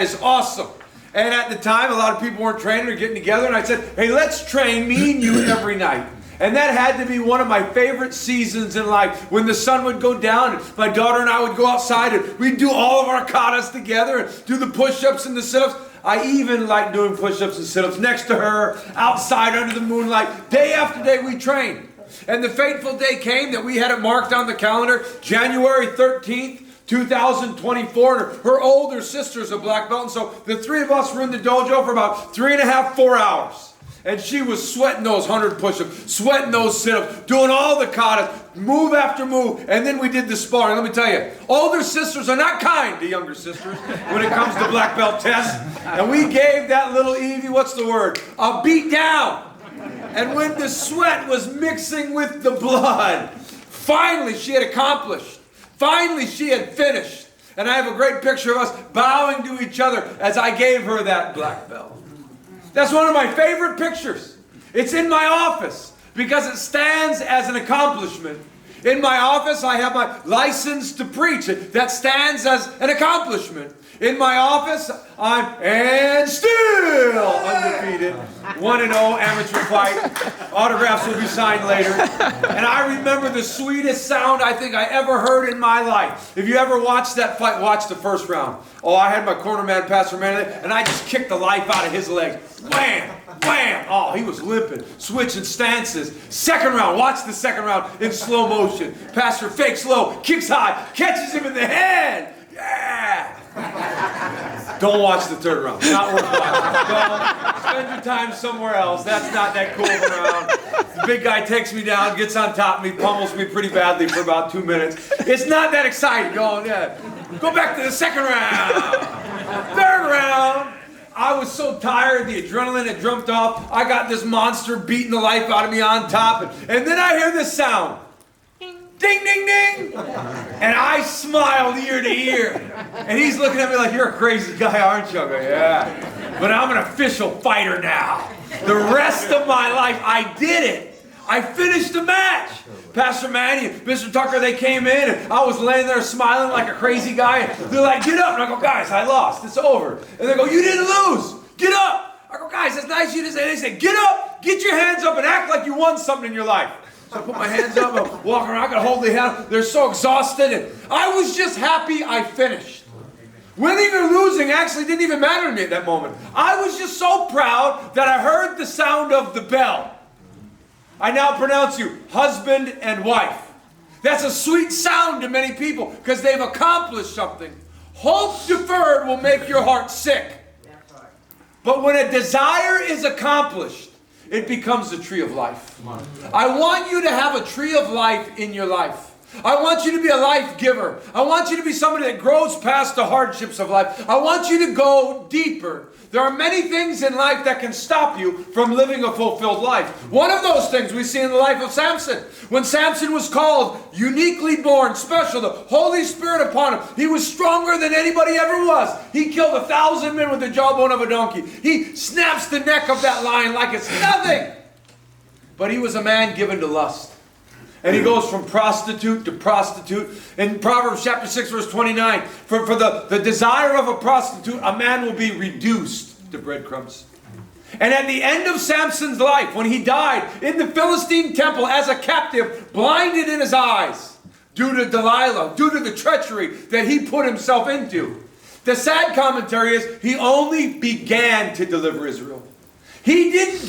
is awesome. And at the time, a lot of people weren't training or getting together, and I said, hey, let's train me and you every night. And that had to be one of my favorite seasons in life, when the sun would go down and my daughter and I would go outside and we'd do all of our katas together and do the push-ups and the sit-ups. I even liked doing push-ups and sit-ups next to her, outside under the moonlight. Day after day we trained. And the fateful day came that we had it marked on the calendar, January 13th, 2024, and her older sister's a black belt, and so the three of us were in the dojo for about 3.5, 4 hours. And she was sweating those 100 push-ups, sweating those sit-ups, doing all the katas, move after move, and then we did the sparring. Let me tell you, older sisters are not kind to younger sisters when it comes to black belt tests. And we gave that little Evie, what's the word, a beat down. And when the sweat was mixing with the blood, finally she had accomplished. Finally, she had finished. And I have a great picture of us bowing to each other as I gave her that black belt. That's one of my favorite pictures. It's in my office because it stands as an accomplishment. In my office, I have my license to preach. That stands as an accomplishment. In my office, I'm still undefeated. 1-0 amateur fight. Autographs will be signed later. And I remember the sweetest sound I think I ever heard in my life. If you ever watched that fight, watch the first round. Oh, I had my corner man, Pastor Manley, and I just kicked the life out of his legs. Wham! Wham! Oh, he was limping, switching stances. Second round, watch the second round in slow motion. Pastor fakes low, kicks high, catches him in the head. Yeah! Don't watch the third round. Not worth watching. Don't spend your time somewhere else. That's not that cool of a round. The big guy takes me down, gets on top of me, pummels me pretty badly for about 2 minutes. It's not that exciting. Go back to the second round. Third round. I was so tired, the adrenaline had jumped off. I got this monster beating the life out of me on top. And then I hear this sound. Ding, ding, ding! And I smiled ear to ear. And he's looking at me like, you're a crazy guy, aren't you? I go, yeah. But I'm an official fighter now. The rest of my life, I did it. I finished the match. Pastor Manny and Mr. Tucker, they came in, and I was laying there smiling like a crazy guy. And they're like, get up. And I go, guys, I lost. It's over. And they go, you didn't lose. Get up. I go, guys, that's nice of you to say. They say, get up, get your hands up, and act like you won something in your life. So I put my hands up, I walk around, I could hold the hand. They're so exhausted. And I was just happy I finished. Winning or losing actually didn't even matter to me at that moment. I was just so proud that I heard the sound of the bell. I now pronounce you husband and wife. That's a sweet sound to many people because they've accomplished something. Hope deferred will make your heart sick. But when a desire is accomplished, it becomes the tree of life. I want you to have a tree of life in your life. I want you to be a life giver. I want you to be somebody that grows past the hardships of life. I want you to go deeper. There are many things in life that can stop you from living a fulfilled life. One of those things we see in the life of Samson. When Samson was called, uniquely born, special, the Holy Spirit upon him, he was stronger than anybody ever was. He killed 1,000 men with the jawbone of a donkey. He snaps the neck of that lion like it's nothing. But he was a man given to lust. And he goes from prostitute to prostitute. In Proverbs chapter 6, verse 29, for the desire of a prostitute, a man will be reduced to breadcrumbs. And at the end of Samson's life, when he died in the Philistine temple as a captive, blinded in his eyes, due to Delilah, due to the treachery that he put himself into. The sad commentary is, he only began to deliver Israel. He didn't do